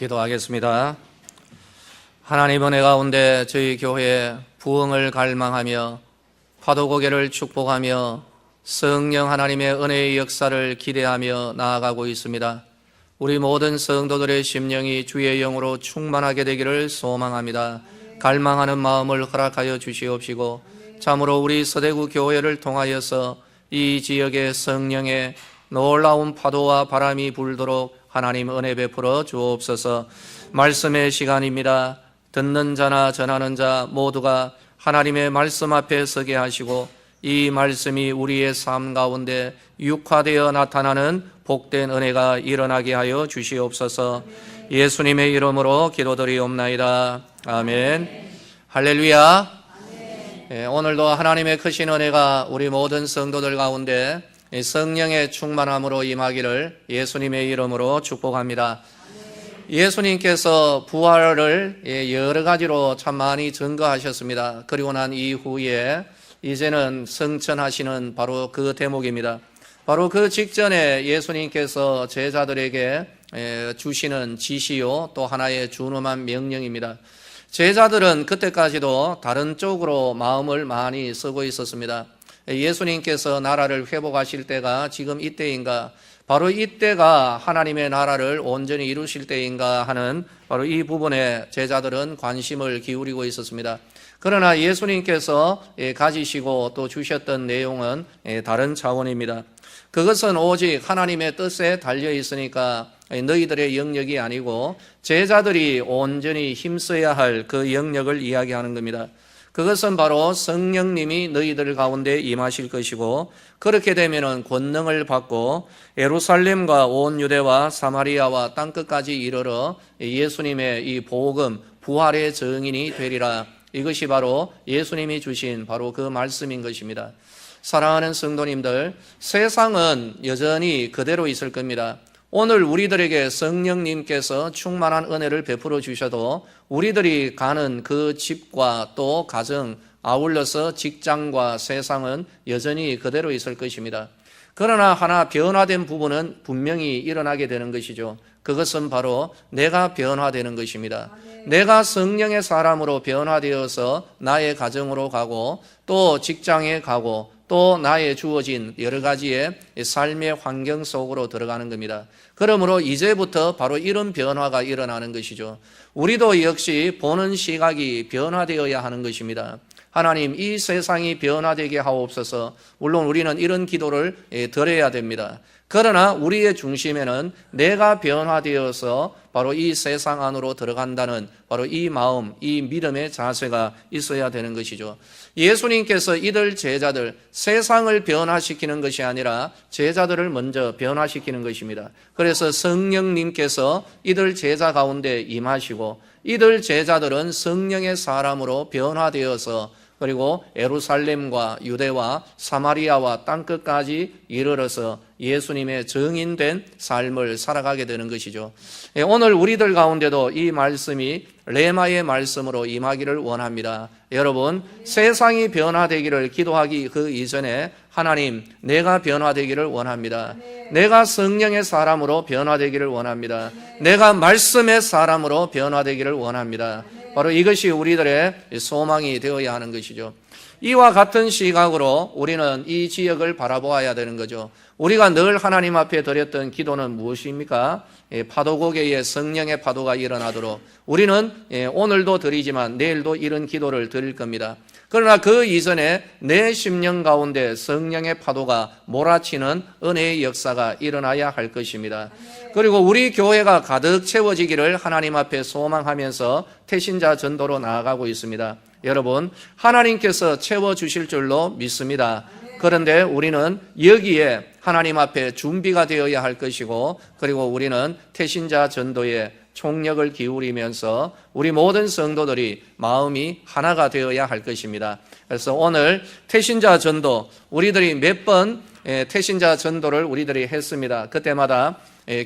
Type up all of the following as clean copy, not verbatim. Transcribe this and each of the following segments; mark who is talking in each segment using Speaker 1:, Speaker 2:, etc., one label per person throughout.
Speaker 1: 기도하겠습니다. 하나님 은혜 가운데 저희 교회에 부흥을 갈망하며 파도고개를 축복하며 성령 하나님의 은혜의 역사를 기대하며 나아가고 있습니다. 우리 모든 성도들의 심령이 주의 영으로 충만하게 되기를 소망합니다. 갈망하는 마음을 허락하여 주시옵시고 참으로 우리 서대구 교회를 통하여서 이 지역의 성령의 놀라운 파도와 바람이 불도록 하나님 은혜 베풀어 주옵소서. 말씀의 시간입니다. 듣는 자나 전하는 자 모두가 하나님의 말씀 앞에 서게 하시고 이 말씀이 우리의 삶 가운데 육화되어 나타나는 복된 은혜가 일어나게 하여 주시옵소서. 예수님의 이름으로 기도드리옵나이다. 아멘. 할렐루야. 오늘도 하나님의 크신 은혜가 우리 모든 성도들 가운데 성령의 충만함으로 임하기를 예수님의 이름으로 축복합니다. 예수님께서 부활을 여러 가지로 참 많이 증거하셨습니다. 그리고 난 이후에 이제는 성천하시는 바로 그 대목입니다. 바로 그 직전에 예수님께서 제자들에게 주시는 지시요 또 하나의 준엄한 명령입니다. 제자들은 그때까지도 다른 쪽으로 마음을 많이 쓰고 있었습니다. 예수님께서 나라를 회복하실 때가 지금 이때인가, 바로 이때가 하나님의 나라를 온전히 이루실 때인가 하는 바로 이 부분에 제자들은 관심을 기울이고 있었습니다. 그러나 예수님께서 가지시고 또 주셨던 내용은 다른 차원입니다. 그것은 오직 하나님의 뜻에 달려 있으니까 너희들의 영역이 아니고 제자들이 온전히 힘써야 할 그 영역을 이야기하는 겁니다. 그것은 바로 성령님이 너희들 가운데 임하실 것이고 그렇게 되면은 권능을 받고 예루살렘과 온 유대와 사마리아와 땅끝까지 이르러 예수님의 이 복음 부활의 증인이 되리라. 이것이 바로 예수님이 주신 바로 그 말씀인 것입니다. 사랑하는 성도님들, 세상은 여전히 그대로 있을 겁니다. 오늘 우리들에게 성령님께서 충만한 은혜를 베풀어 주셔도 우리들이 가는 그 집과 또 가정, 아울러서 직장과 세상은 여전히 그대로 있을 것입니다. 그러나 하나 변화된 부분은 분명히 일어나게 되는 것이죠. 그것은 바로 내가 변화되는 것입니다. 내가 성령의 사람으로 변화되어서 나의 가정으로 가고 또 직장에 가고 또 나의 주어진 여러 가지의 삶의 환경 속으로 들어가는 겁니다. 그러므로 이제부터 바로 이런 변화가 일어나는 것이죠. 우리도 역시 보는 시각이 변화되어야 하는 것입니다. 하나님, 이 세상이 변화되게 하옵소서. 물론 우리는 이런 기도를 드려야 됩니다. 그러나 우리의 중심에는 내가 변화되어서 바로 이 세상 안으로 들어간다는 바로 이 마음, 이 믿음의 자세가 있어야 되는 것이죠. 예수님께서 이들 제자들, 세상을 변화시키는 것이 아니라 제자들을 먼저 변화시키는 것입니다. 그래서 성령님께서 이들 제자 가운데 임하시고 이들 제자들은 성령의 사람으로 변화되어서 그리고 예루살렘과 유대와 사마리아와 땅끝까지 이르러서 예수님의 증인된 삶을 살아가게 되는 것이죠. 오늘 우리들 가운데도 이 말씀이 레마의 말씀으로 임하기를 원합니다. 여러분, 세상이 변화되기를 기도하기 그 이전에 하나님, 내가 변화되기를 원합니다. 내가 성령의 사람으로 변화되기를 원합니다. 내가 말씀의 사람으로 변화되기를 원합니다. 바로 이것이 우리들의 소망이 되어야 하는 것이죠. 이와 같은 시각으로 우리는 이 지역을 바라보아야 되는 거죠. 우리가 늘 하나님 앞에 드렸던 기도는 무엇입니까? 파도고개에 성령의 파도가 일어나도록 우리는 오늘도 드리지만 내일도 이런 기도를 드릴 겁니다. 그러나 그 이전에 내 심령 가운데 성령의 파도가 몰아치는 은혜의 역사가 일어나야 할 것입니다. 그리고 우리 교회가 가득 채워지기를 하나님 앞에 소망하면서 태신자 전도로 나아가고 있습니다. 여러분, 하나님께서 채워주실 줄로 믿습니다. 그런데 우리는 여기에 하나님 앞에 준비가 되어야 할 것이고 그리고 우리는 태신자 전도에 총력을 기울이면서 우리 모든 성도들이 마음이 하나가 되어야 할 것입니다. 그래서 오늘 태신자 전도, 우리들이 몇 번 태신자 전도를 우리들이 했습니다. 그때마다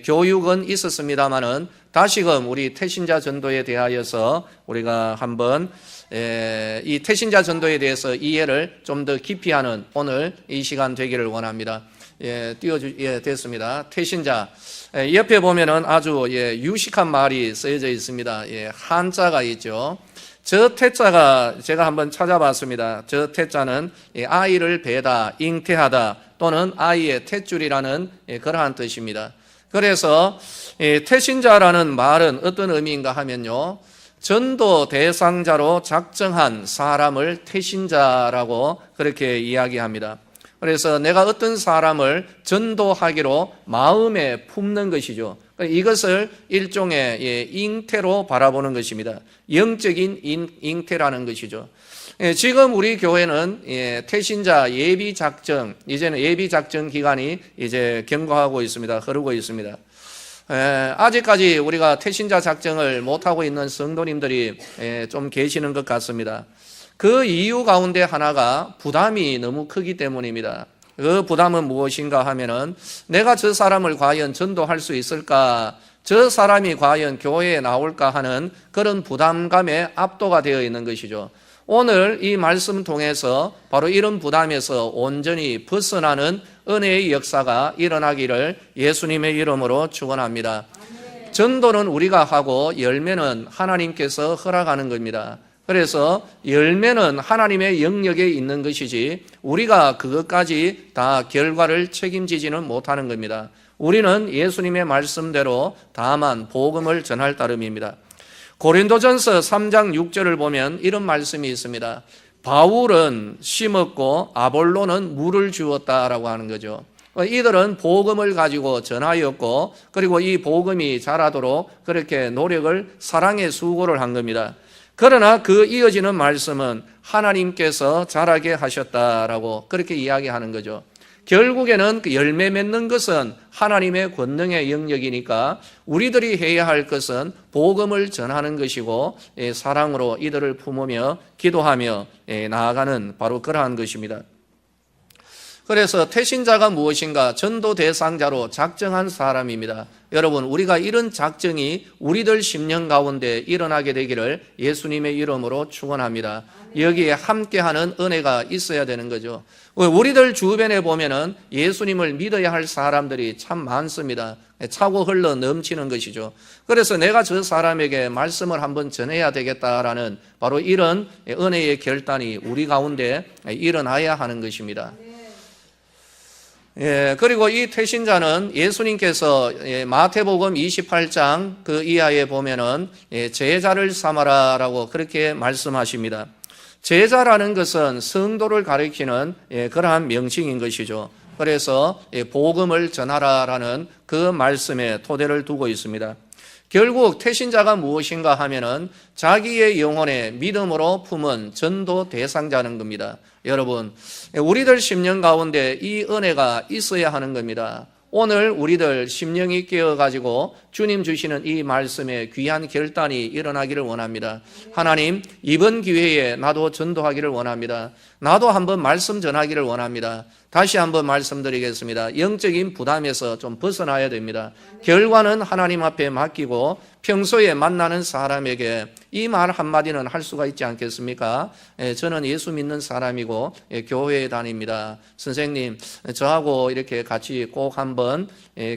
Speaker 1: 교육은 있었습니다마는 다시금 우리 태신자 전도에 대하여서 우리가 한번 이 태신자 전도에 대해서 이해를 좀 더 깊이 하는 오늘 이 시간 되기를 원합니다. 됐습니다. 태신자. 옆에 보면은 아주 유식한 말이 쓰여져 있습니다. 한자가 있죠. 저 태자가 제가 한번 찾아봤습니다. 저 태자는 아이를 베다, 잉태하다 또는 아이의 탯줄이라는 그러한 뜻입니다. 그래서 태신자라는 말은 어떤 의미인가 하면요, 전도 대상자로 작정한 사람을 태신자라고 그렇게 이야기합니다. 그래서 내가 어떤 사람을 전도하기로 마음에 품는 것이죠. 이것을 일종의 잉태로 바라보는 것입니다. 영적인 잉태라는 것이죠. 지금 우리 교회는 태신자 예비작정, 이제는 예비작정 기간이 이제 경과하고 있습니다. 흐르고 있습니다. 아직까지 우리가 태신자 작정을 못하고 있는 성도님들이 좀 계시는 것 같습니다. 그 이유 가운데 하나가 부담이 너무 크기 때문입니다. 그 부담은 무엇인가 하면은 내가 저 사람을 과연 전도할 수 있을까? 저 사람이 과연 교회에 나올까 하는 그런 부담감에 압도가 되어 있는 것이죠. 오늘 이 말씀 통해서 바로 이런 부담에서 온전히 벗어나는 은혜의 역사가 일어나기를 예수님의 이름으로 축원합니다. 전도는 우리가 하고 열매는 하나님께서 허락하는 겁니다. 그래서 열매는 하나님의 영역에 있는 것이지 우리가 그것까지 다 결과를 책임지지는 못하는 겁니다. 우리는 예수님의 말씀대로 다만 복음을 전할 따름입니다. 고린도전서 3장 6절을 보면 이런 말씀이 있습니다. 바울은 심었고 아볼로는 물을 주었다라고 하는 거죠. 이들은 복음을 가지고 전하였고 그리고 이 복음이 자라도록 그렇게 노력을 사랑의 수고를 한 겁니다. 그러나 그 이어지는 말씀은 하나님께서 자라게 하셨다라고 그렇게 이야기하는 거죠. 결국에는 그 열매 맺는 것은 하나님의 권능의 영역이니까 우리들이 해야 할 것은 복음을 전하는 것이고 사랑으로 이들을 품으며 기도하며 나아가는 바로 그러한 것입니다. 그래서 태신자가 무엇인가? 전도 대상자로 작정한 사람입니다. 여러분, 우리가 이런 작정이 우리들 심령 가운데 일어나게 되기를 예수님의 이름으로 축원합니다. 여기에 함께하는 은혜가 있어야 되는 거죠. 우리들 주변에 보면은 예수님을 믿어야 할 사람들이 참 많습니다. 차고 흘러 넘치는 것이죠. 그래서 내가 저 사람에게 말씀을 한번 전해야 되겠다라는 바로 이런 은혜의 결단이 우리 가운데 일어나야 하는 것입니다. 그리고 이 태신자는 예수님께서 마태복음 28장 그 이하에 보면은 제자를 삼아라라고 그렇게 말씀하십니다. 제자라는 것은 성도를 가리키는 그러한 명칭인 것이죠. 그래서 복음을 전하라라는 그 말씀에 토대를 두고 있습니다. 결국 태신자가 무엇인가 하면은 자기의 영혼에 믿음으로 품은 전도 대상자는 겁니다. 여러분, 우리들 심령 가운데 이 은혜가 있어야 하는 겁니다. 오늘 우리들 심령이 깨어가지고 주님 주시는 이 말씀에 귀한 결단이 일어나기를 원합니다. 하나님, 이번 기회에 나도 전도하기를 원합니다. 나도 한번 말씀 전하기를 원합니다. 다시 한번 말씀드리겠습니다. 영적인 부담에서 좀 벗어나야 됩니다. 결과는 하나님 앞에 맡기고 평소에 만나는 사람에게 이 말 한마디는 할 수가 있지 않겠습니까? 저는 예수 믿는 사람이고 교회에 다닙니다. 선생님, 저하고 이렇게 같이 꼭 한번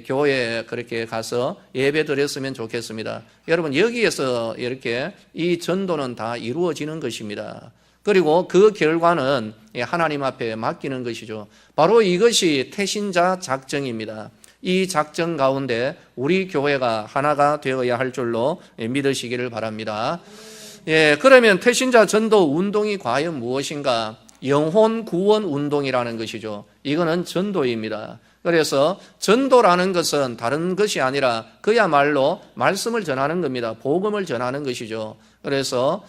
Speaker 1: 교회에 그렇게 가서 예배 드렸으면 좋겠습니다. 여러분, 여기에서 이렇게 이 전도는 다 이루어지는 것입니다. 그리고 그 결과는 하나님 앞에 맡기는 것이죠. 바로 이것이 태신자 작정입니다. 이 작정 가운데 우리 교회가 하나가 되어야 할 줄로 믿으시기를 바랍니다. 그러면 태신자 전도 운동이 과연 무엇인가? 영혼 구원 운동이라는 것이죠. 이거는 전도입니다. 그래서 전도라는 것은 다른 것이 아니라 그야말로 말씀을 전하는 겁니다. 복음을 전하는 것이죠. 그래서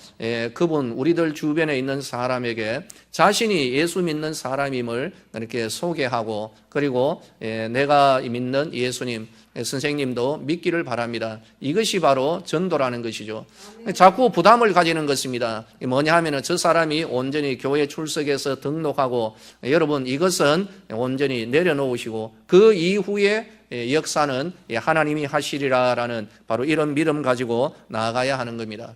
Speaker 1: 그분 우리들 주변에 있는 사람에게 자신이 예수 믿는 사람임을 이렇게 소개하고 그리고 내가 믿는 예수님 선생님도 믿기를 바랍니다. 이것이 바로 전도라는 것이죠. 자꾸 부담을 가지는 것입니다. 뭐냐 하면은 저 사람이 온전히 교회 출석해서 등록하고 여러분 이것은 온전히 내려놓으시고 그 이후에 역사는 하나님이 하시리라라는 바로 이런 믿음 가지고 나아가야 하는 겁니다.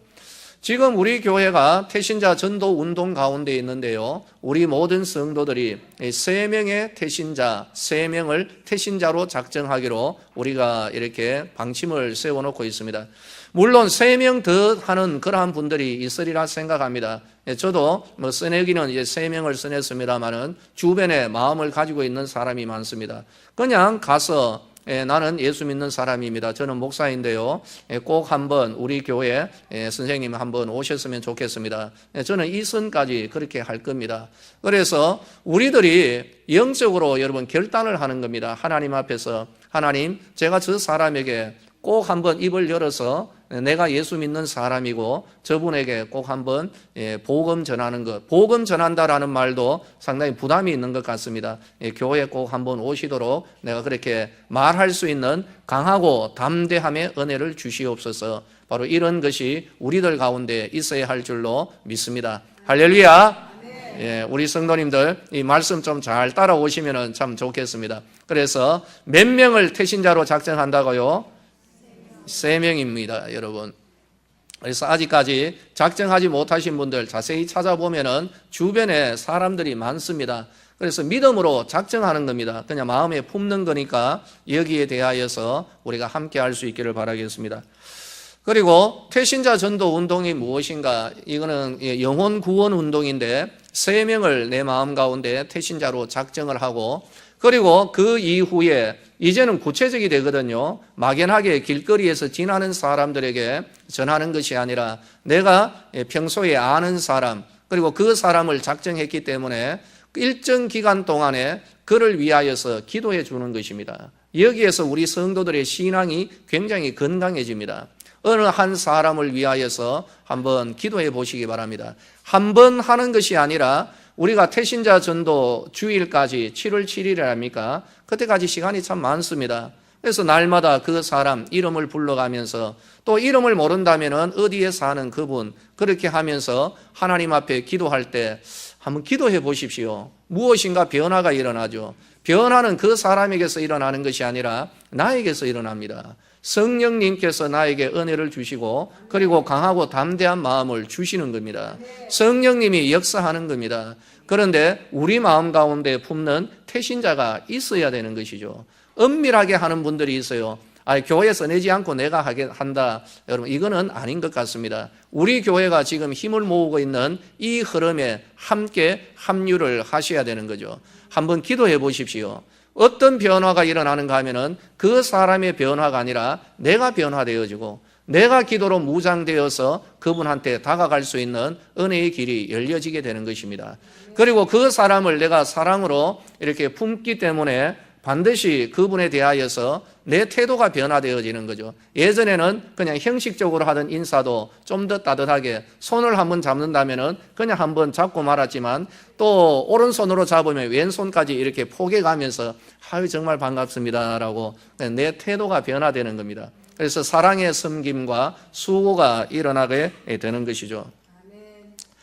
Speaker 1: 지금 우리 교회가 태신자 전도 운동 가운데 있는데요. 우리 모든 성도들이 3명의 태신자, 3명을 태신자로 작정하기로 우리가 이렇게 방침을 세워놓고 있습니다. 물론 3명 더 하는 그러한 분들이 있으리라 생각합니다. 저도 써내기는 이제 3명을 써냈습니다만은 주변에 마음을 가지고 있는 사람이 많습니다. 그냥 가서 나는 예수 믿는 사람입니다. 저는 목사인데요. 꼭 한번 우리 교회 선생님 한번 오셨으면 좋겠습니다. 저는 이 선까지 그렇게 할 겁니다. 그래서 우리들이 영적으로 여러분 결단을 하는 겁니다. 하나님 앞에서 하나님, 제가 저 사람에게 꼭 한번 입을 열어서 내가 예수 믿는 사람이고 저분에게 꼭 한번 복음 전하는 것, 복음 전한다라는 말도 상당히 부담이 있는 것 같습니다. 교회에 꼭 한번 오시도록 내가 그렇게 말할 수 있는 강하고 담대함의 은혜를 주시옵소서. 바로 이런 것이 우리들 가운데 있어야 할 줄로 믿습니다. 할렐루야. 우리 성도님들 이 말씀 좀 잘 따라오시면 참 좋겠습니다. 그래서 몇 명을 태신자로 작정한다고요? 3명입니다, 여러분. 그래서 아직까지 작정하지 못하신 분들 자세히 찾아보면은 주변에 사람들이 많습니다. 그래서 믿음으로 작정하는 겁니다. 그냥 마음에 품는 거니까 여기에 대하여서 우리가 함께 할 수 있기를 바라겠습니다. 그리고 태신자 전도 운동이 무엇인가? 이거는 영혼 구원 운동인데 3명을 내 마음 가운데 태신자로 작정을 하고, 그리고 그 이후에 이제는 구체적이 되거든요. 막연하게 길거리에서 지나는 사람들에게 전하는 것이 아니라 내가 평소에 아는 사람, 그리고 그 사람을 작정했기 때문에 일정 기간 동안에 그를 위하여서 기도해 주는 것입니다. 여기에서 우리 성도들의 신앙이 굉장히 건강해집니다. 어느 한 사람을 위하여서 한번 기도해 보시기 바랍니다. 한 번 하는 것이 아니라 우리가 태신자 전도 주일까지 7월 7일이랍니까? 그때까지 시간이 참 많습니다. 그래서 날마다 그 사람 이름을 불러가면서, 또 이름을 모른다면 어디에 사는 그분, 그렇게 하면서 하나님 앞에 기도할 때 한번 기도해 보십시오. 무엇인가 변화가 일어나죠. 변화는 그 사람에게서 일어나는 것이 아니라 나에게서 일어납니다. 성령님께서 나에게 은혜를 주시고 그리고 강하고 담대한 마음을 주시는 겁니다. 성령님이 역사하는 겁니다. 그런데 우리 마음 가운데 품는 태신자가 있어야 되는 것이죠. 은밀하게 하는 분들이 있어요. 교회에서 내지 않고 내가 한다. 여러분, 이거는 아닌 것 같습니다. 우리 교회가 지금 힘을 모으고 있는 이 흐름에 함께 합류를 하셔야 되는 거죠. 한번 기도해 보십시오. 어떤 변화가 일어나는가 하면은 그 사람의 변화가 아니라 내가 변화되어지고 내가 기도로 무장되어서 그분한테 다가갈 수 있는 은혜의 길이 열려지게 되는 것입니다. 그리고 그 사람을 내가 사랑으로 이렇게 품기 때문에 반드시 그분에 대하여서 내 태도가 변화되어지는 거죠. 예전에는 그냥 형식적으로 하던 인사도 좀 더 따뜻하게 손을 한번 잡는다면은 그냥 한번 잡고 말았지만, 또 오른손으로 잡으면 왼손까지 이렇게 포개가면서 아유 정말 반갑습니다라고 내 태도가 변화되는 겁니다. 그래서 사랑의 섬김과 수고가 일어나게 되는 것이죠.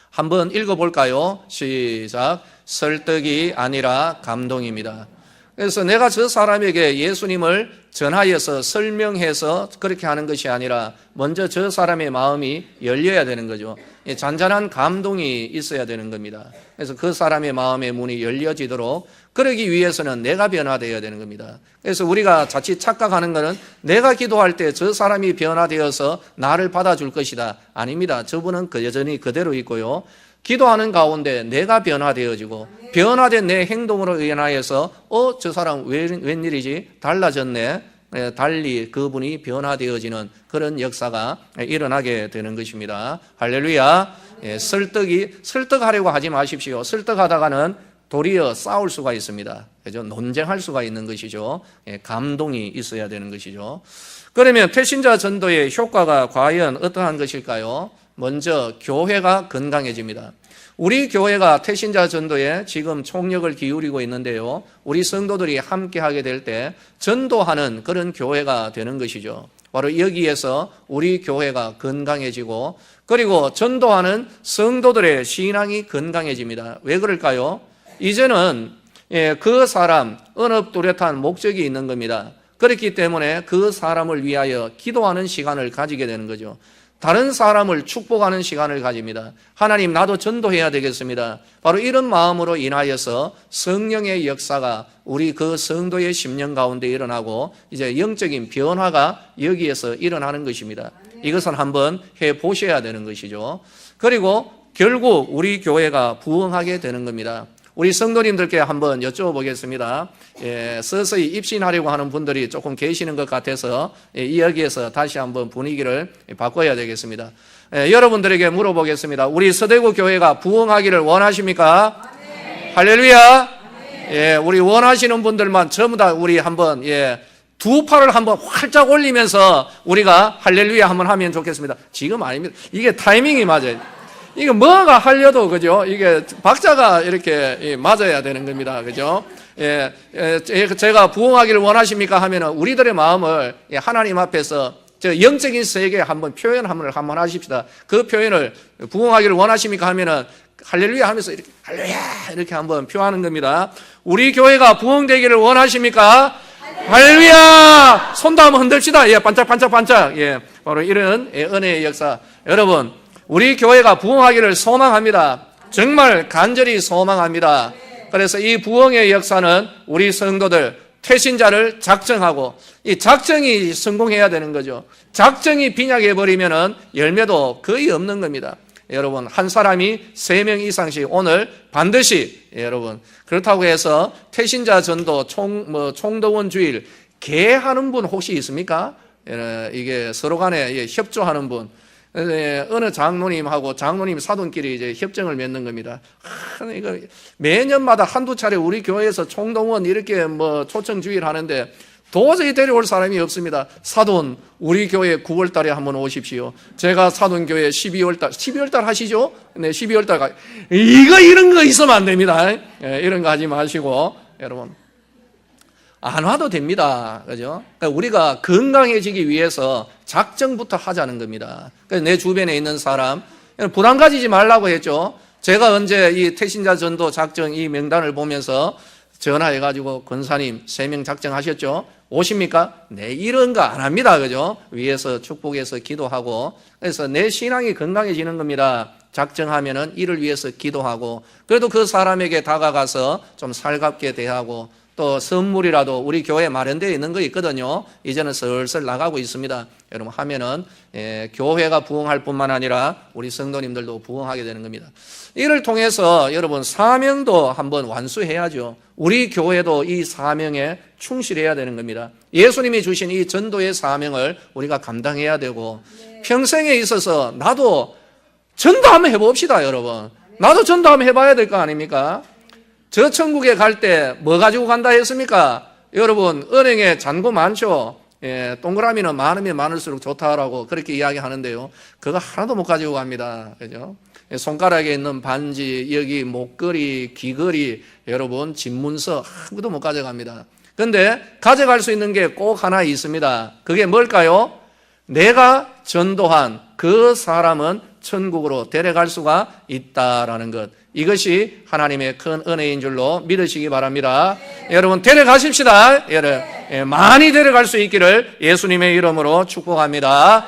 Speaker 1: 한번 읽어볼까요? 시작. 설득이 아니라 감동입니다. 그래서 내가 저 사람에게 예수님을 전하여서 설명해서 그렇게 하는 것이 아니라 먼저 저 사람의 마음이 열려야 되는 거죠. 잔잔한 감동이 있어야 되는 겁니다. 그래서 그 사람의 마음의 문이 열려지도록 그러기 위해서는 내가 변화되어야 되는 겁니다. 그래서 우리가 자칫 착각하는 것은 내가 기도할 때 저 사람이 변화되어서 나를 받아줄 것이다. 아닙니다. 저분은 여전히 그대로 있고요. 기도하는 가운데 내가 변화되어지고 변화된 내 행동으로 인하여서 저 사람 웬일이지? 달라졌네. 달리 그분이 변화되어지는 그런 역사가 일어나게 되는 것입니다. 할렐루야. 설득하려고 하지 마십시오. 설득하다가는 도리어 싸울 수가 있습니다. 그죠? 논쟁할 수가 있는 것이죠. 감동이 있어야 되는 것이죠. 그러면 태신자 전도의 효과가 과연 어떠한 것일까요? 먼저 교회가 건강해집니다. 우리 교회가 태신자 전도에 지금 총력을 기울이고 있는데요. 우리 성도들이 함께 하게 될 때 전도하는 그런 교회가 되는 것이죠. 바로 여기에서 우리 교회가 건강해지고, 그리고 전도하는 성도들의 신앙이 건강해집니다. 왜 그럴까요? 이제는 그 사람 언업 뚜렷한 목적이 있는 겁니다. 그렇기 때문에 그 사람을 위하여 기도하는 시간을 가지게 되는 거죠. 다른 사람을 축복하는 시간을 가집니다. 하나님, 나도 전도해야 되겠습니다. 바로 이런 마음으로 인하여서 성령의 역사가 우리 그 성도의 심령 가운데 일어나고 이제 영적인 변화가 여기에서 일어나는 것입니다. 이것은 한번 해보셔야 되는 것이죠. 그리고 결국 우리 교회가 부흥하게 되는 겁니다. 우리 성도님들께 한번 여쭤보겠습니다. 서서히 입신하려고 하는 분들이 조금 계시는 것 같아서 여기에서 다시 한번 분위기를 바꿔야 되겠습니다. 여러분들에게 물어보겠습니다. 우리 서대구 교회가 부흥하기를 원하십니까? 네. 할렐루야. 네. 우리 원하시는 분들만 전부 다 우리 한번 두 팔을 한번 활짝 올리면서 우리가 할렐루야 한번 하면 좋겠습니다. 지금 아닙니다. 이게 타이밍이 맞아요. 이게 뭐가 하려도, 그죠? 이게 박자가 이렇게 맞아야 되는 겁니다. 그죠? 제가 부흥하기를 원하십니까? 하면은 우리들의 마음을 하나님 앞에서 저 영적인 세계에 한번 한번 하십시다. 그 표현을 부흥하기를 원하십니까? 하면은 할렐루야 하면서 이렇게 할렐루야 이렇게 한번 표하는 겁니다. 우리 교회가 부흥되기를 원하십니까? 할렐루야! 손도 한번 흔듭시다. 반짝반짝반짝. 바로 이런 은혜의 역사. 여러분, 우리 교회가 부흥하기를 소망합니다. 정말 간절히 소망합니다. 그래서 이 부흥의 역사는 우리 성도들, 퇴신자를 작정하고, 이 작정이 성공해야 되는 거죠. 작정이 빈약해버리면은 열매도 거의 없는 겁니다. 여러분, 한 사람이 3명 이상씩 오늘 반드시, 여러분, 그렇다고 해서 퇴신자 전도, 총동원 주일, 개하는 분 혹시 있습니까? 이게 서로 간에 협조하는 분. 어느 장로님하고 장로님 사돈끼리 이제 협정을 맺는 겁니다. 이거 매년마다 한두 차례 우리 교회에서 총동원 이렇게 초청 주일 하는데 도저히 데려올 사람이 없습니다. 사돈, 우리 교회 9월 달에 한번 오십시오. 제가 사돈 교회 12월 달 하시죠? 네, 12월 달 이런 거 있으면 안 됩니다. 이런 거 하지 마시고, 여러분. 안 와도 됩니다. 그죠? 그러니까 우리가 건강해지기 위해서 작정부터 하자는 겁니다. 그래서 내 주변에 있는 사람, 부담 가지지 말라고 했죠. 제가 언제 이 태신자 전도 작정 이 명단을 보면서 전화해가지고 권사님 3명 작정하셨죠? 오십니까? 네, 이런 거 안 합니다. 그죠? 위에서 축복해서 기도하고. 그래서 내 신앙이 건강해지는 겁니다. 작정하면은 이를 위해서 기도하고, 그래도 그 사람에게 다가가서 좀 살갑게 대하고, 또 선물이라도 우리 교회에 마련되어 있는 거 있거든요. 이제는 슬슬 나가고 있습니다. 여러분 하면은 교회가 부흥할 뿐만 아니라 우리 성도님들도 부흥하게 되는 겁니다. 이를 통해서 여러분 사명도 한번 완수해야죠. 우리 교회도 이 사명에 충실해야 되는 겁니다. 예수님이 주신 이 전도의 사명을 우리가 감당해야 되고, 평생에 있어서 나도 전도 한번 해봅시다. 여러분, 나도 전도 한번 해봐야 될 거 아닙니까? 저 천국에 갈 때 뭐 가지고 간다 했습니까? 여러분, 은행에 잔고 많죠? 동그라미는 많으면 많을수록 좋다라고 그렇게 이야기하는데요. 그거 하나도 못 가지고 갑니다. 그죠? 손가락에 있는 반지, 여기 목걸이, 귀걸이, 여러분, 집문서 아무것도 못 가져갑니다. 근데 가져갈 수 있는 게 꼭 하나 있습니다. 그게 뭘까요? 내가 전도한 그 사람은 천국으로 데려갈 수가 있다라는 것. 이것이 하나님의 큰 은혜인 줄로 믿으시기 바랍니다. 여러분 데려가십시다. 많이 데려갈 수 있기를 예수님의 이름으로 축복합니다.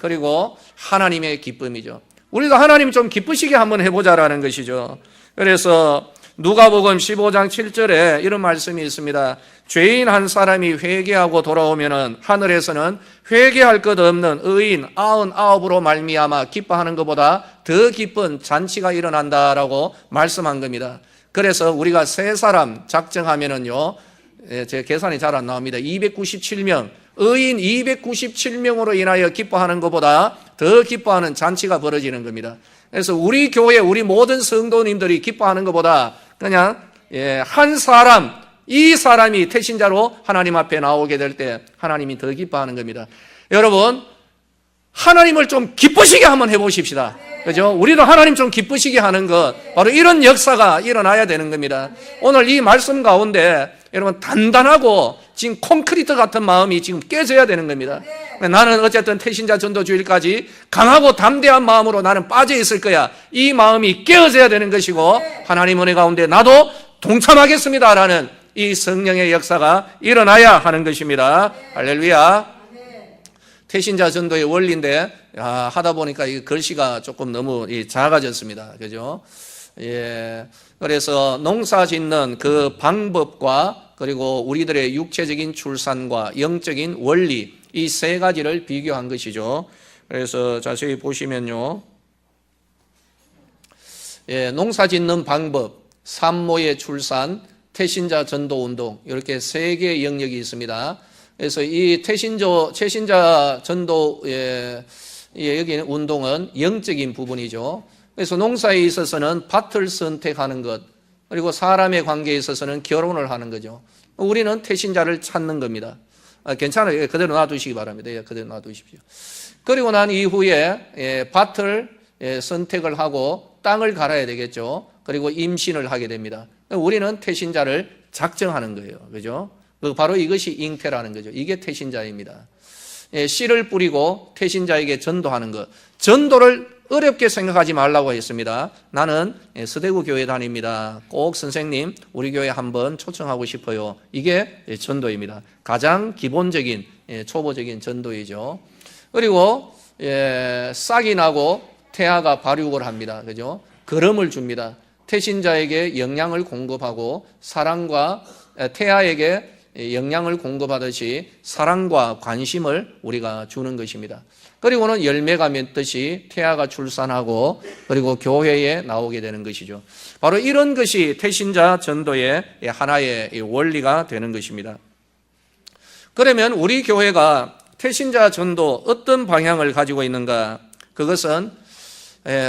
Speaker 1: 그리고 하나님의 기쁨이죠. 우리도 하나님 좀 기쁘시게 한번 해보자라는 것이죠. 그래서 누가복음 15장 7절에 이런 말씀이 있습니다. 죄인 한 사람이 회개하고 돌아오면은 하늘에서는 회개할 것 없는 의인 99으로 말미암아 기뻐하는 것보다 더 기쁜 잔치가 일어난다라고 말씀한 겁니다. 그래서 우리가 세 사람 작정하면은요, 제 계산이 잘 안 나옵니다. 297명, 의인 297명으로 인하여 기뻐하는 것보다 더 기뻐하는 잔치가 벌어지는 겁니다. 그래서 우리 교회, 우리 모든 성도님들이 기뻐하는 것보다 그냥 한 사람, 이 사람이 태신자로 하나님 앞에 나오게 될 때 하나님이 더 기뻐하는 겁니다. 여러분, 하나님을 좀 기쁘시게 한번 해보십시다. 그죠? 우리도 하나님 좀 기쁘시게 하는 것, 바로 이런 역사가 일어나야 되는 겁니다. 오늘 이 말씀 가운데 여러분 단단하고 지금 콘크리트 같은 마음이 지금 깨져야 되는 겁니다. 나는 어쨌든 태신자 전도주일까지 강하고 담대한 마음으로 나는 빠져 있을 거야. 이 마음이 깨어져야 되는 것이고, 하나님 은혜 가운데 나도 동참하겠습니다라는 이 성령의 역사가 일어나야 하는 것입니다. 할렐루야. 태신자 전도의 원리인데 하다 보니까 이 글씨가 조금 너무 작아졌습니다. 그죠? 예. 그래서 농사 짓는 그 방법과 그리고 우리들의 육체적인 출산과 영적인 원리 이 세 가지를 비교한 것이죠. 그래서 자세히 보시면요. 예, 농사 짓는 방법, 산모의 출산, 태신자 전도 운동 이렇게 세 개의 영역이 있습니다. 그래서 이 태신자 전도의 여기는 운동은 영적인 부분이죠. 그래서 농사에 있어서는 밭을 선택하는 것, 그리고 사람의 관계에 있어서는 결혼을 하는 거죠. 우리는 태신자를 찾는 겁니다. 괜찮아요. 그대로 놔두시기 바랍니다. 그대로 놔두십시오. 그리고 난 이후에 밭을 선택을 하고 땅을 갈아야 되겠죠. 그리고 임신을 하게 됩니다. 우리는 태신자를 작정하는 거예요. 그죠? 바로 이것이 잉태라는 거죠. 이게 태신자입니다. 씨를 뿌리고 태신자에게 전도하는 것. 전도를 어렵게 생각하지 말라고 했습니다. 나는 서대구 교회 다닙니다. 꼭 선생님 우리 교회 한번 초청하고 싶어요. 이게 전도입니다. 가장 기본적인 초보적인 전도이죠. 그리고 싹이 나고 태아가 발육을 합니다. 그죠? 거름을 줍니다. 태신자에게 영양을 공급하고 사랑과 태아에게 영양을 공급하듯이 사랑과 관심을 우리가 주는 것입니다. 그리고는 열매가 맺듯이 태아가 출산하고 그리고 교회에 나오게 되는 것이죠. 바로 이런 것이 태신자 전도의 하나의 원리가 되는 것입니다. 그러면 우리 교회가 태신자 전도 어떤 방향을 가지고 있는가? 그것은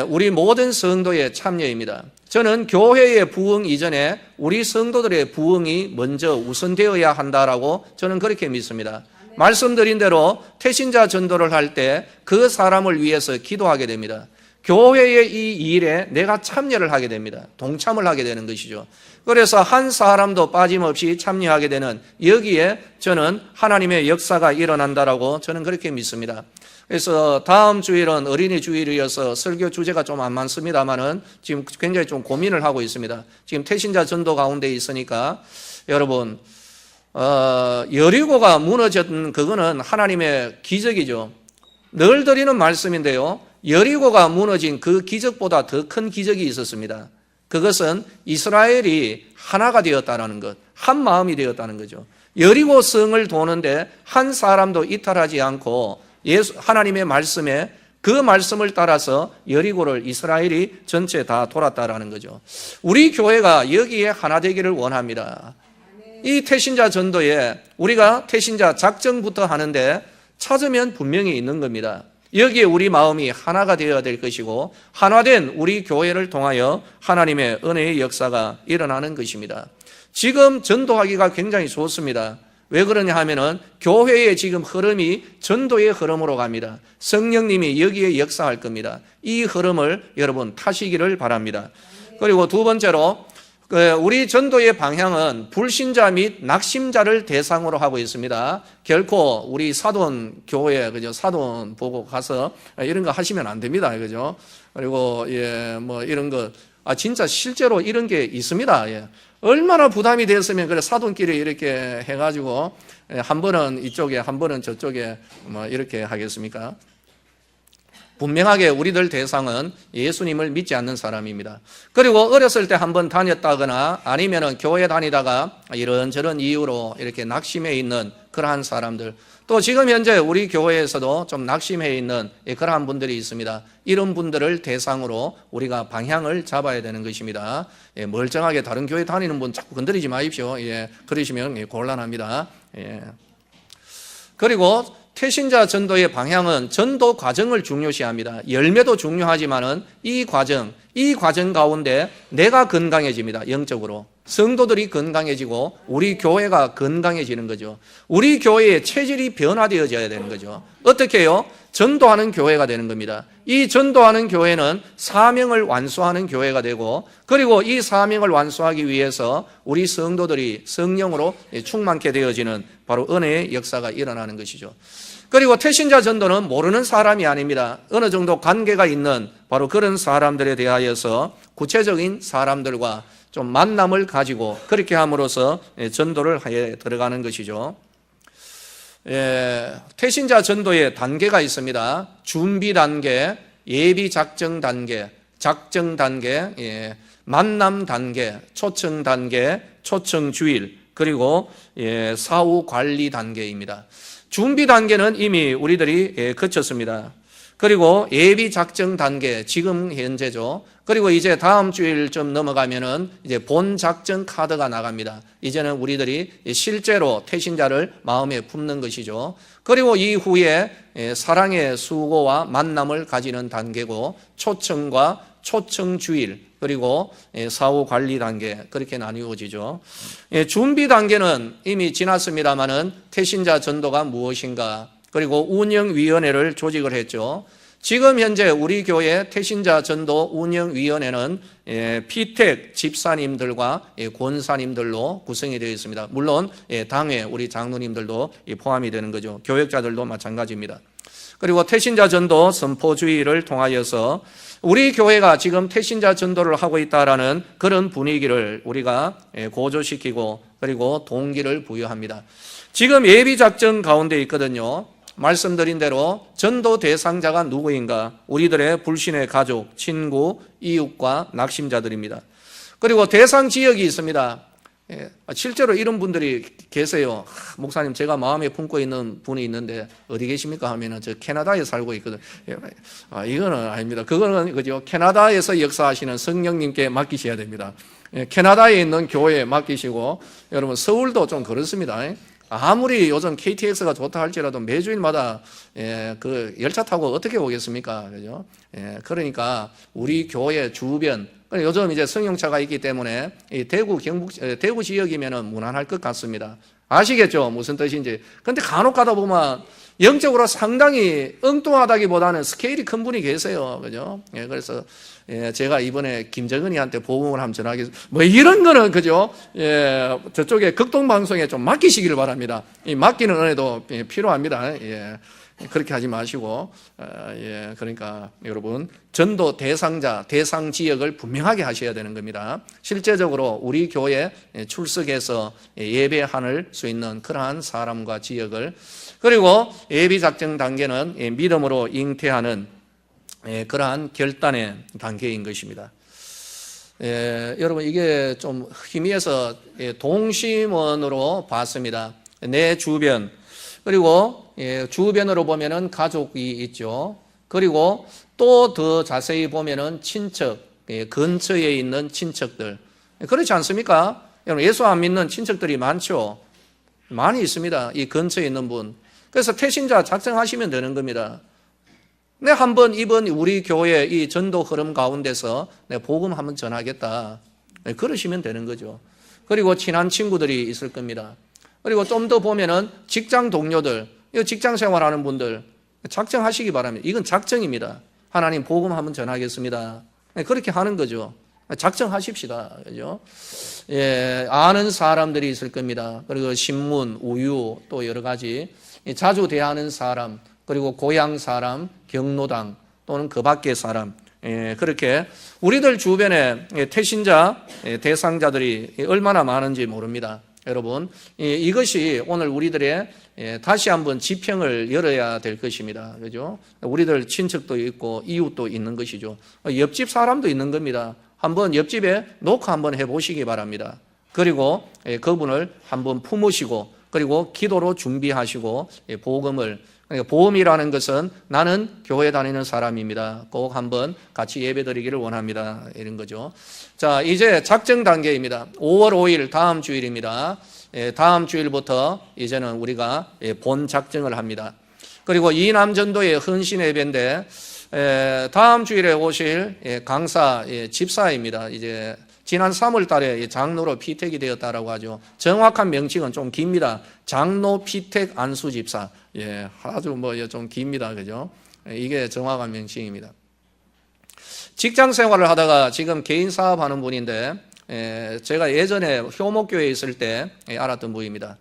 Speaker 1: 우리 모든 성도의 참여입니다. 저는 교회의 부흥 이전에 우리 성도들의 부흥이 먼저 우선되어야 한다라고 저는 그렇게 믿습니다. 말씀드린 대로 태신자 전도를 할 때 그 사람을 위해서 기도하게 됩니다. 교회의 이 일에 내가 참여를 하게 됩니다. 동참을 하게 되는 것이죠. 그래서 한 사람도 빠짐없이 참여하게 되는 여기에 저는 하나님의 역사가 일어난다라고 저는 그렇게 믿습니다. 그래서 다음 주일은 어린이 주일이어서 설교 주제가 좀 안 많습니다만은 지금 굉장히 좀 고민을 하고 있습니다. 지금 태신자 전도 가운데 있으니까 여러분 여리고가 무너졌던 그거는 하나님의 기적이죠. 늘 드리는 말씀인데요. 여리고가 무너진 그 기적보다 더 큰 기적이 있었습니다. 그것은 이스라엘이 하나가 되었다는 것, 한 마음이 되었다는 거죠. 여리고 성을 도는데 한 사람도 이탈하지 않고 하나님의 말씀에 그 말씀을 따라서 여리고를 이스라엘이 전체 다 돌았다라는 거죠. 우리 교회가 여기에 하나 되기를 원합니다. 이 태신자 전도에 우리가 태신자 작정부터 하는데 찾으면 분명히 있는 겁니다. 여기에 우리 마음이 하나가 되어야 될 것이고 하나된 우리 교회를 통하여 하나님의 은혜의 역사가 일어나는 것입니다. 지금 전도하기가 굉장히 좋습니다. 왜 그러냐 하면은 교회의 지금 흐름이 전도의 흐름으로 갑니다. 성령님이 여기에 역사할 겁니다. 이 흐름을 여러분 타시기를 바랍니다. 그리고 두 번째로 우리 전도의 방향은 불신자 및 낙심자를 대상으로 하고 있습니다. 결코 우리 사돈 교회, 그죠? 사돈 보고 가서 이런 거 하시면 안 됩니다. 그죠? 그리고, 뭐 이런 거, 진짜 실제로 이런 게 있습니다. 얼마나 부담이 됐으면 그래 사돈끼리 이렇게 해가지고 한 번은 이쪽에 한 번은 저쪽에 뭐 이렇게 하겠습니까? 분명하게 우리들 대상은 예수님을 믿지 않는 사람입니다. 그리고 어렸을 때 한번 다녔다거나 아니면은 교회 다니다가 이런저런 이유로 이렇게 낙심해 있는 그러한 사람들, 또 지금 현재 우리 교회에서도 좀 낙심해 있는 그러한 분들이 있습니다. 이런 분들을 대상으로 우리가 방향을 잡아야 되는 것입니다. 멀쩡하게 다른 교회 다니는 분 자꾸 건드리지 마십시오. 그러시면 곤란합니다. 그리고 태신자 전도의 방향은 전도 과정을 중요시합니다. 열매도 중요하지만은 이 과정 가운데 내가 건강해집니다. 영적으로. 성도들이 건강해지고 우리 교회가 건강해지는 거죠. 우리 교회의 체질이 변화되어져야 되는 거죠. 어떻게 해요? 전도하는 교회가 되는 겁니다. 이 전도하는 교회는 사명을 완수하는 교회가 되고, 그리고 이 사명을 완수하기 위해서 우리 성도들이 성령으로 충만케 되어지는 바로 은혜의 역사가 일어나는 것이죠. 그리고 태신자 전도는 모르는 사람이 아닙니다. 어느 정도 관계가 있는 바로 그런 사람들에 대하여서 구체적인 사람들과 좀 만남을 가지고 그렇게 함으로써 전도를 하에 들어가는 것이죠. 태신자 전도의 단계가 있습니다. 준비 단계, 예비 작정 단계, 작정 단계, 만남 단계, 초청 단계, 초청 주일, 그리고 사후 관리 단계입니다. 준비 단계는 이미 우리들이 거쳤습니다. 그리고 예비 작정 단계, 지금 현재죠. 그리고 이제 다음 주일쯤 넘어가면은 이제 본 작정 카드가 나갑니다. 이제는 우리들이 실제로 태신자를 마음에 품는 것이죠. 그리고 이후에 사랑의 수고와 만남을 가지는 단계고, 초청과 초청 주일, 그리고 사후 관리 단계, 그렇게 나뉘어지죠. 준비 단계는 이미 지났습니다마는 태신자 전도가 무엇인가, 그리고 운영위원회를 조직을 했죠. 지금 현재 우리 교회 태신자 전도 운영위원회는 피택 집사님들과 권사님들로 구성이 되어 있습니다. 물론 당회 우리 장로님들도 포함이 되는 거죠. 교역자들도 마찬가지입니다. 그리고 태신자 전도 선포주의를 통하여서 우리 교회가 지금 태신자 전도를 하고 있다라는 그런 분위기를 우리가 고조시키고, 그리고 동기를 부여합니다. 지금 예비작전 가운데 있거든요. 말씀드린 대로 전도 대상자가 누구인가? 우리들의 불신의 가족, 친구, 이웃과 낙심자들입니다. 그리고 대상 지역이 있습니다. 실제로 이런 분들이 계세요. 목사님, 제가 마음에 품고 있는 분이 있는데 어디 계십니까? 하면은 저 캐나다에 살고 있거든. 이거는 아닙니다. 그거는 그죠? 캐나다에서 역사하시는 성령님께 맡기셔야 됩니다. 캐나다에 있는 교회에 맡기시고, 여러분 서울도 좀 그렇습니다. 아무리 요즘 KTX가 좋다 할지라도 매주일마다 그 열차 타고 어떻게 오겠습니까? 그죠? 그러니까 우리 교회 주변, 요즘 이제 승용차가 있기 때문에 이 대구 지역이면은 무난할 것 같습니다. 아시겠죠? 무슨 뜻인지. 근데 간혹 가다 보면 영적으로 상당히 엉뚱하다기보다는 스케일이 큰 분이 계세요. 그죠? 그래서 제가 이번에 김정은이한테 복음을 한번 전하겠습니다. 뭐 이런 거는 그죠? 저쪽에 극동방송에 좀 맡기시기를 바랍니다. 이 맡기는 은혜도 필요합니다. 그렇게 하지 마시고, 그러니까 여러분 전도 대상자, 대상 지역을 분명하게 하셔야 되는 겁니다. 실제적으로 우리 교회 출석해서 예배할 수 있는 그러한 사람과 지역을, 그리고 예비 작정 단계는 믿음으로 잉태하는 그러한 결단의 단계인 것입니다. 여러분 이게 좀 희미해서 동심원으로 봤습니다. 내 주변, 그리고 주변으로 보면은 가족이 있죠. 그리고 또 더 자세히 보면은 친척, 근처에 있는 친척들. 그렇지 않습니까? 여러분 예수 안 믿는 친척들이 많죠. 많이 있습니다. 이 근처에 있는 분. 그래서 태신자 작정하시면 되는 겁니다. 내 한번 이번 우리 교회 이 전도 흐름 가운데서 내 복음 한번 전하겠다. 그러시면 되는 거죠. 그리고 친한 친구들이 있을 겁니다. 그리고 좀 더 보면은 직장 동료들, 직장 생활하는 분들 작정하시기 바랍니다. 이건 작정입니다. 하나님 복음 한번 전하겠습니다. 그렇게 하는 거죠. 작정하십시다. 그죠? 아는 사람들이 있을 겁니다. 그리고 신문, 우유, 또 여러 가지 자주 대하는 사람, 그리고 고향 사람, 경로당 또는 그 밖의 사람, 그렇게 우리들 주변에 태신자 대상자들이 얼마나 많은지 모릅니다. 여러분, 이것이 오늘 우리들의 다시 한번 지평을 열어야 될 것입니다. 그죠? 우리들 친척도 있고 이웃도 있는 것이죠. 옆집 사람도 있는 겁니다. 한번 옆집에 녹화 한번 해보시기 바랍니다. 그리고 그분을 한번 품으시고, 그리고 기도로 준비하시고, 복음을, 그러니까 보험이라는 것은 나는 교회 다니는 사람입니다. 꼭 한번 같이 예배드리기를 원합니다. 이런 거죠. 자, 이제 작정 단계입니다. 5월 5일 다음 주일입니다. 다음 주일부터 이제는 우리가 본 작정을 합니다. 그리고 이남전도의 헌신 예배인데 다음 주일에 오실 강사 집사입니다. 이제 지난 3월 달에 장로로 피택이 되었다라고 하죠. 정확한 명칭은 좀 깁니다. 장로 피택 안수 집사. 아주 좀 깁니다. 그죠? 이게 정확한 명칭입니다. 직장 생활을 하다가 지금 개인 사업하는 분인데, 제가 예전에 효목교회에 있을 때 알았던 분입니다.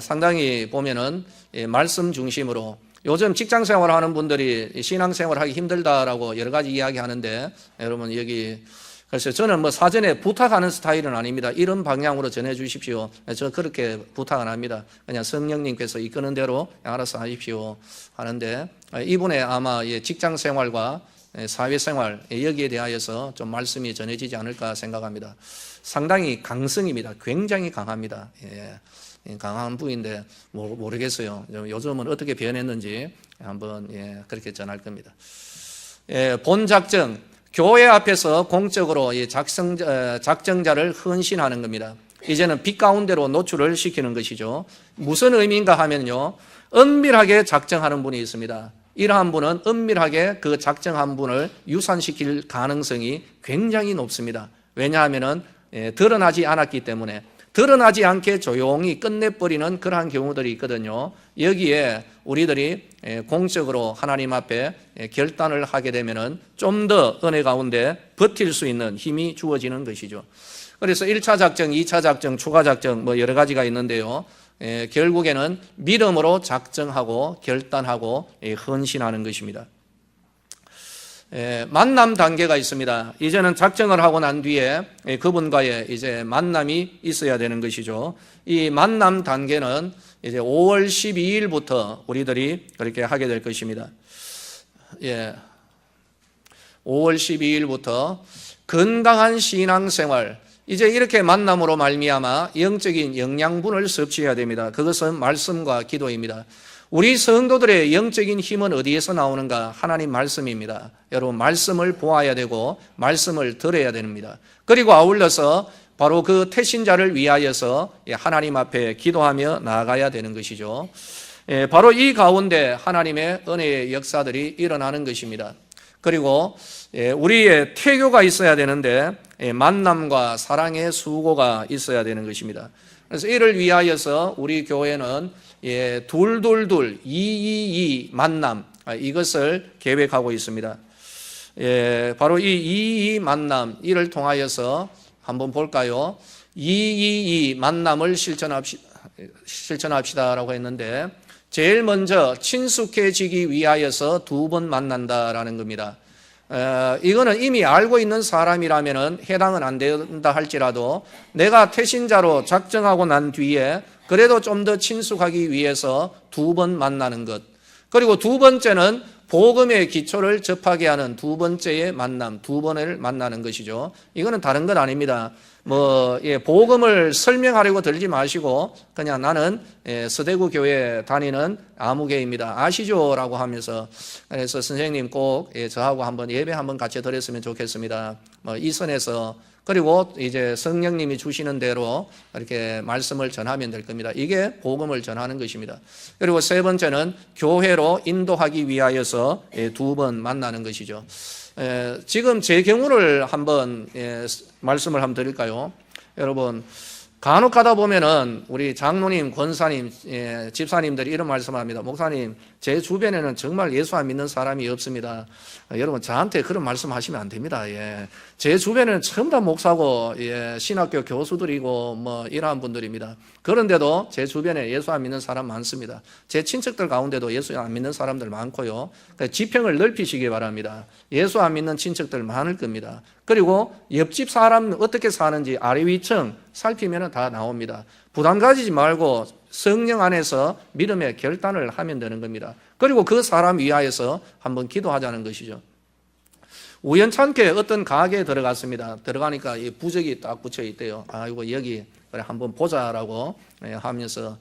Speaker 1: 상당히 보면은 말씀 중심으로, 요즘 직장 생활하는 분들이 신앙 생활하기 힘들다라고 여러 가지 이야기 하는데, 여러분 여기 그래서 저는 뭐 사전에 부탁하는 스타일은 아닙니다. 이런 방향으로 전해 주십시오. 저 그렇게 부탁 안 합니다. 그냥 성령님께서 이끄는 대로 알아서 하십시오 하는데, 이분의 아마 직장 생활과 사회생활 여기에 대하여서 좀 말씀이 전해지지 않을까 생각합니다. 상당히 강성입니다. 굉장히 강합니다. 강한 부인데 모르겠어요. 요즘은 어떻게 변했는지 한번 그렇게 전할 겁니다. 본 작정, 교회 앞에서 공적으로 작정자를 헌신하는 겁니다. 이제는 빛 가운데로 노출을 시키는 것이죠. 무슨 의미인가 하면요, 은밀하게 작정하는 분이 있습니다. 이러한 분은 은밀하게 그 작정한 분을 유산시킬 가능성이 굉장히 높습니다. 왜냐하면 드러나지 않았기 때문에, 드러나지 않게 조용히 끝내버리는 그러한 경우들이 있거든요. 여기에 우리들이 공적으로 하나님 앞에 결단을 하게 되면 좀 더 은혜 가운데 버틸 수 있는 힘이 주어지는 것이죠. 그래서 1차 작정, 2차 작정, 추가 작정 뭐 여러 가지가 있는데요. 결국에는 믿음으로 작정하고 결단하고 헌신하는 것입니다. 만남 단계가 있습니다. 이제는 작정을 하고 난 뒤에 그분과의 이제 만남이 있어야 되는 것이죠. 이 만남 단계는 이제 5월 12일부터 우리들이 그렇게 하게 될 것입니다. 5월 12일부터 건강한 신앙생활, 이제 이렇게 만남으로 말미암아 영적인 영양분을 섭취해야 됩니다. 그것은 말씀과 기도입니다. 우리 성도들의 영적인 힘은 어디에서 나오는가? 하나님 말씀입니다. 여러분, 말씀을 보아야 되고 말씀을 들어야 됩니다. 그리고 아울러서 바로 그 태신자를 위하여서 하나님 앞에 기도하며 나아가야 되는 것이죠. 바로 이 가운데 하나님의 은혜의 역사들이 일어나는 것입니다. 그리고 우리의 태교가 있어야 되는데 만남과 사랑의 수고가 있어야 되는 것입니다. 그래서 이를 위하여서 우리 교회는 222 만남, 이것을 계획하고 있습니다. 바로 이 222 만남, 이를 통하여서 한번 볼까요? 222 만남을 실천합시다라고 했는데, 제일 먼저 친숙해지기 위하여서 2번 만난다라는 겁니다. 이거는 이미 알고 있는 사람이라면 해당은 안 된다 할지라도 내가 태신자로 작정하고 난 뒤에 그래도 좀 더 친숙하기 위해서 2번 만나는 것. 그리고 두 번째는 복음의 기초를 접하게 하는 두 번째의 만남, 2번을 만나는 것이죠. 이거는 다른 건 아닙니다. 복음을 설명하려고 들지 마시고 그냥 나는 서대구 교회 다니는 아무개입니다. 아시죠? 라고 하면서, 그래서 선생님 꼭 저하고 한번 예배 한번 같이 드렸으면 좋겠습니다. 이 선에서, 그리고 이제 성령님이 주시는 대로 이렇게 말씀을 전하면 될 겁니다. 이게 복음을 전하는 것입니다. 그리고 세 번째는 교회로 인도하기 위하여서 2번 만나는 것이죠. 지금 제 경우를 한번 말씀을 한번 드릴까요? 여러분, 간혹 가다 보면은 우리 장로님, 권사님, 집사님들이 이런 말씀을 합니다. 목사님, 제 주변에는 정말 예수 안 믿는 사람이 없습니다. 여러분, 저한테 그런 말씀 하시면 안 됩니다. 제 주변에는 전부 다 목사고, 신학교 교수들이고, 이러한 분들입니다. 그런데도 제 주변에 예수 안 믿는 사람 많습니다. 제 친척들 가운데도 예수 안 믿는 사람들 많고요. 지평을 넓히시기 바랍니다. 예수 안 믿는 친척들 많을 겁니다. 그리고 옆집 사람 어떻게 사는지 아래 위층 살피면 다 나옵니다. 부담 가지지 말고 성령 안에서 믿음의 결단을 하면 되는 겁니다. 그리고 그 사람 위하여서 한번 기도하자는 것이죠. 우연찮게 어떤 가게에 들어갔습니다. 들어가니까 이 부적이 딱 붙여 있대요. 이거 여기 그래 한번 보자라고 하면서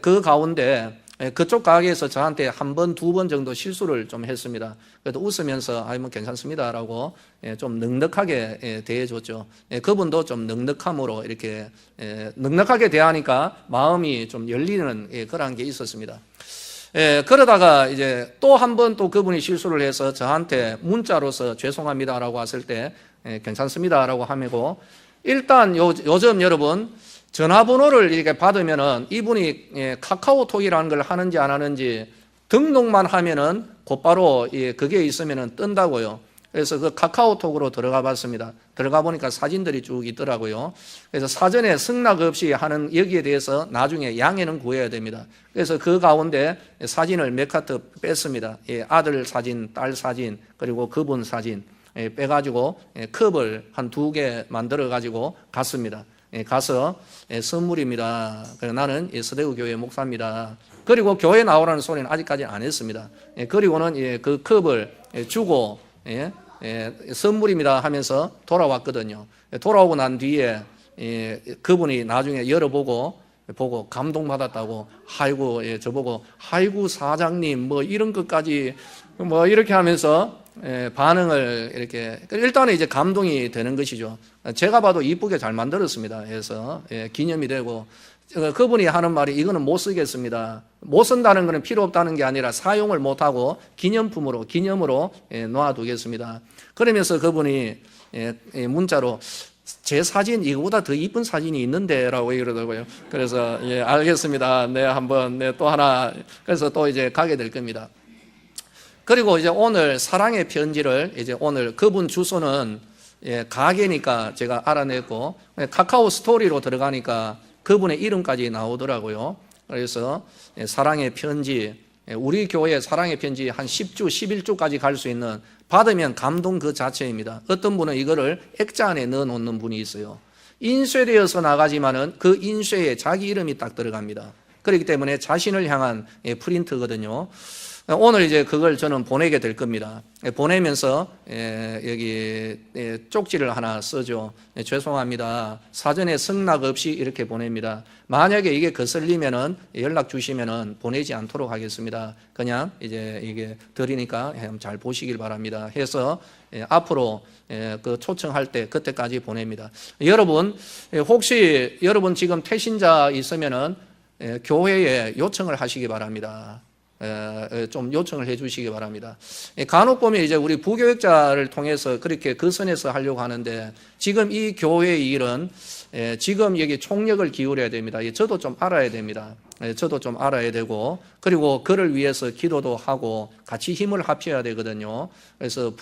Speaker 1: 그 가운데 그쪽 가게에서 저한테 한 번, 2번 정도 실수를 좀 했습니다. 그래도 웃으면서 괜찮습니다라고 좀 넉넉하게 대해줬죠. 그분도 좀 넉넉함으로 이렇게 넉넉하게 대하니까 마음이 좀 열리는 그런 게 있었습니다. 그러다가 이제 또 한 번 또 그분이 실수를 해서 저한테 문자로서 죄송합니다라고 했을 때 괜찮습니다라고 하고, 일단 요즘 여러분 전화번호를 이렇게 받으면은 이분이 카카오톡이라는 걸 하는지 안 하는지 등록만 하면은 곧바로 그게 있으면은 뜬다고요. 그래서 그 카카오톡으로 들어가 봤습니다. 들어가 보니까 사진들이 쭉 있더라고요. 그래서 사전에 승낙 없이 하는 여기에 대해서 나중에 양해는 구해야 됩니다. 그래서 그 가운데 사진을 몇 카트 뺐습니다. 아들 사진, 딸 사진, 그리고 그분 사진. 빼가지고 컵을 한 2개 만들어가지고 갔습니다. 가서 선물입니다. 나는 서대구 교회 목사입니다. 그리고 교회 나오라는 소리는 아직까지 안 했습니다. 그리고는 그 컵을 주고 선물입니다 하면서 돌아왔거든요. 돌아오고 난 뒤에 그분이 나중에 열어보고 감동받았다고, 아이고, 저보고, 아이고, 사장님, 뭐 이런 것까지, 뭐 이렇게 하면서 반응을 이렇게, 일단은 이제 감동이 되는 것이죠. 제가 봐도 이쁘게 잘 만들었습니다. 해서 기념이 되고, 그분이 하는 말이 이거는 못 쓰겠습니다. 못 쓴다는 것은 필요 없다는 게 아니라 사용을 못하고 기념으로 놔두겠습니다. 그러면서 그분이 문자로 제 사진 이거보다 더 이쁜 사진이 있는데 라고 이러더라고요. 그래서 알겠습니다. 네, 한번 또 하나. 그래서 또 이제 가게 될 겁니다. 그리고 이제 오늘 사랑의 편지를 이제 오늘 그분 주소는 가게니까 제가 알아냈고, 카카오 스토리로 들어가니까 그분의 이름까지 나오더라고요. 그래서 사랑의 편지, 우리 교회 사랑의 편지 한 10주, 11주까지 갈 수 있는, 받으면 감동 그 자체입니다. 어떤 분은 이거를 액자 안에 넣어 놓는 분이 있어요. 인쇄되어서 나가지만은 그 인쇄에 자기 이름이 딱 들어갑니다. 그렇기 때문에 자신을 향한 프린트거든요. 오늘 이제 그걸 저는 보내게 될 겁니다. 보내면서 여기 쪽지를 하나 쓰죠. 죄송합니다. 사전에 승낙 없이 이렇게 보냅니다. 만약에 이게 거슬리면은 연락 주시면은 보내지 않도록 하겠습니다. 그냥 이제 이게 드리니까 잘 보시길 바랍니다. 해서 앞으로 그 초청할 때 그때까지 보냅니다. 여러분, 혹시 여러분 지금 태신자 있으면은 교회에 요청을 하시기 바랍니다. 좀 요청을 해 주시기 바랍니다. 간혹 보면 이제 우리 부교육자를 통해서 그렇게 그 선에서 하려고 하는데, 지금 이 교회의 일은 지금 여기 총력을 기울여야 됩니다. 저도 좀 알아야 됩니다. 저도 좀 알아야 되고, 그리고 그를 위해서 기도도 하고 같이 힘을 합쳐야 되거든요. 그래서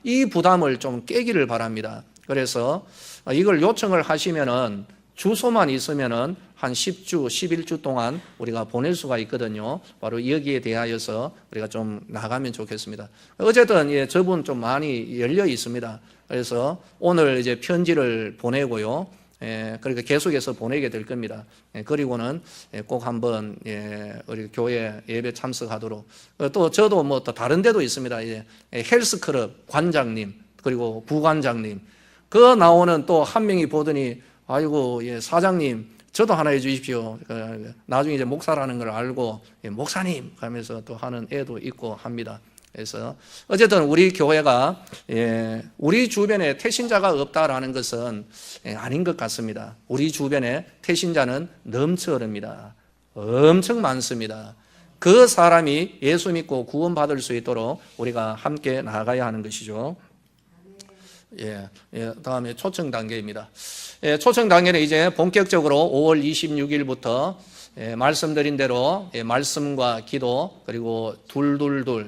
Speaker 1: 이 부담을 좀 깨기를 바랍니다. 그래서 이걸 요청을 하시면은 주소만 있으면은 한 10주, 11주 동안 우리가 보낼 수가 있거든요. 바로 여기에 대하여서 우리가 좀 나가면 좋겠습니다. 어쨌든 저분 좀 많이 열려 있습니다. 그래서 오늘 이제 편지를 보내고요. 그러니까 계속해서 보내게 될 겁니다. 그리고는 꼭 한번 우리 교회 예배 참석하도록. 또 저도 뭐 또 다른 데도 있습니다. 헬스클럽 관장님, 그리고 부관장님, 그 나오는 또 한 명이 보더니 아이고, 사장님, 저도 하나 해주십시오. 나중에 이제 목사라는 걸 알고, 목사님! 하면서 또 하는 애도 있고 합니다. 그래서, 어쨌든 우리 교회가, 우리 주변에 태신자가 없다라는 것은 아닌 것 같습니다. 우리 주변에 태신자는 넘쳐 흐릅니다. 엄청 많습니다. 그 사람이 예수 믿고 구원받을 수 있도록 우리가 함께 나아가야 하는 것이죠. 다음에 초청 단계입니다. 초청 단계는 이제 본격적으로 5월 26일부터 말씀드린 대로 말씀과 기도, 그리고 둘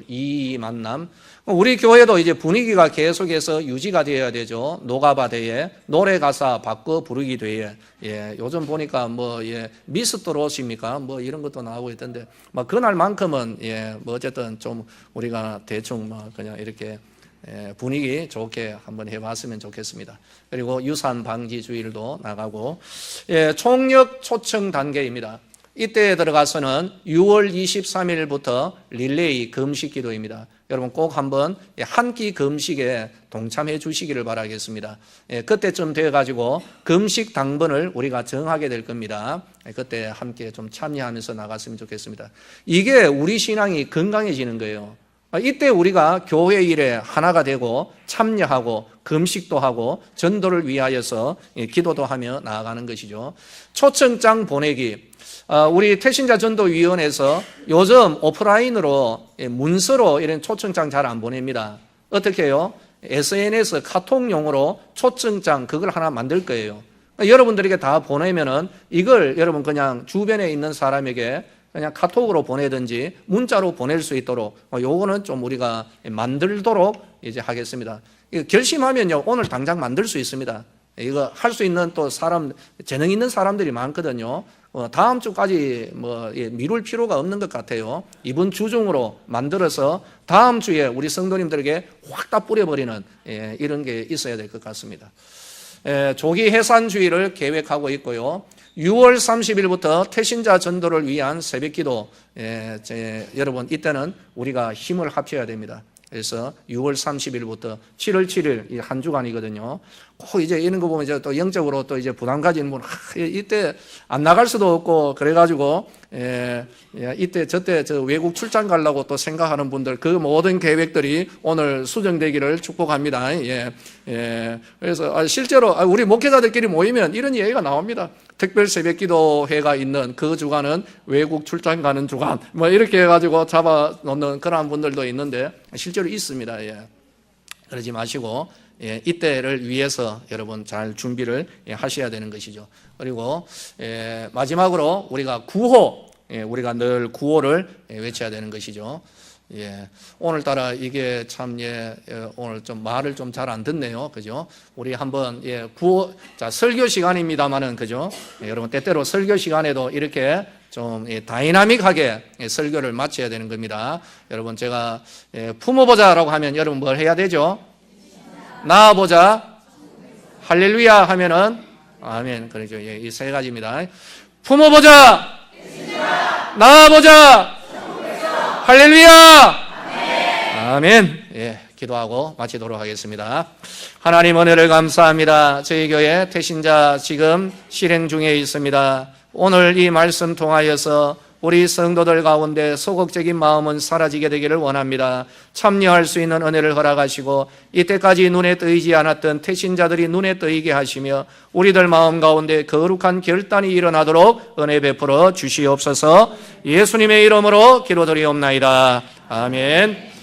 Speaker 1: 이 만남. 우리 교회도 이제 분위기가 계속해서 유지가 되어야 되죠. 노가바 대회, 노래 가사 바꿔 부르기 대회. 요즘 보니까 미스터롯입니까? 뭐 이런 것도 나오고 있던데, 그날만큼은 뭐 어쨌든 좀 우리가 대충 그냥 이렇게 분위기 좋게 한번 해봤으면 좋겠습니다. 그리고 유산 방지 주일도 나가고, 총력 초청 단계입니다. 이때에 들어가서는 6월 23일부터 릴레이 금식 기도입니다. 여러분 꼭 한번 한 끼 금식에 동참해 주시기를 바라겠습니다. 그때쯤 되어가지고 금식 당번을 우리가 정하게 될 겁니다. 그때 함께 좀 참여하면서 나갔으면 좋겠습니다. 이게 우리 신앙이 건강해지는 거예요. 이때 우리가 교회 일에 하나가 되고 참여하고 금식도 하고 전도를 위하여서 기도도 하며 나아가는 것이죠. 초청장 보내기. 우리 태신자 전도위원회에서 요즘 오프라인으로 문서로 이런 초청장 잘 안 보냅니다. 어떻게 해요? SNS 카톡용으로 초청장 그걸 하나 만들 거예요. 여러분들에게 다 보내면은 이걸 여러분 그냥 주변에 있는 사람에게 그냥 카톡으로 보내든지 문자로 보낼 수 있도록 요거는 좀 우리가 만들도록 이제 하겠습니다. 이거 결심하면요 오늘 당장 만들 수 있습니다. 이거 할 수 있는 또 재능 있는 사람들이 많거든요. 다음 주까지 미룰 필요가 없는 것 같아요. 이번 주 중으로 만들어서 다음 주에 우리 성도님들에게 확 다 뿌려버리는 이런 게 있어야 될 것 같습니다. 조기 해산주의를 계획하고 있고요. 6월 30일부터 태신자 전도를 위한 새벽기도, 여러분 이때는 우리가 힘을 합쳐야 됩니다. 그래서 6월 30일부터 7월 7일 이 한 주간이거든요. 꼭 이제 이런 거 보면 이제 또 영적으로 또 이제 부담 가지는 분, 이때 안 나갈 수도 없고 그래가지고 이때 저때 저 외국 출장 가려고 또 생각하는 분들 그 모든 계획들이 오늘 수정되기를 축복합니다. 그래서 실제로 우리 목회자들끼리 모이면 이런 얘기가 나옵니다. 특별 새벽 기도회가 있는 그 주간은 외국 출장 가는 주간 이렇게 해가지고 잡아 놓는 그런 분들도 있는데 실제로 있습니다. 그러지 마시고 이때를 위해서 여러분 잘 준비를 하셔야 되는 것이죠. 그리고 마지막으로 우리가 구호, 우리가 늘 구호를 외쳐야 되는 것이죠. 오늘따라 이게 참 오늘 좀 말을 좀 잘 안 듣네요, 그죠? 우리 한번 구호, 자 설교 시간입니다만은 그죠? 여러분 때때로 설교 시간에도 이렇게 좀 다이나믹하게 설교를 마쳐야 되는 겁니다. 여러분 제가 품어보자라고 하면 여러분 뭘 해야 되죠? 나아보자, 할렐루야 하면은 아멘. 그렇죠. 이 세 가지입니다. 품어보자, 나아보자, 할렐루야, 아멘. 기도하고 마치도록 하겠습니다. 하나님 은혜를 감사합니다. 저희 교회 태신자 지금 실행 중에 있습니다. 오늘 이 말씀 통하여서 우리 성도들 가운데 소극적인 마음은 사라지게 되기를 원합니다. 참여할 수 있는 은혜를 허락하시고 이때까지 눈에 뜨이지 않았던 태신자들이 눈에 뜨이게 하시며 우리들 마음 가운데 거룩한 결단이 일어나도록 은혜 베풀어 주시옵소서. 예수님의 이름으로 기도드리옵나이다. 아멘.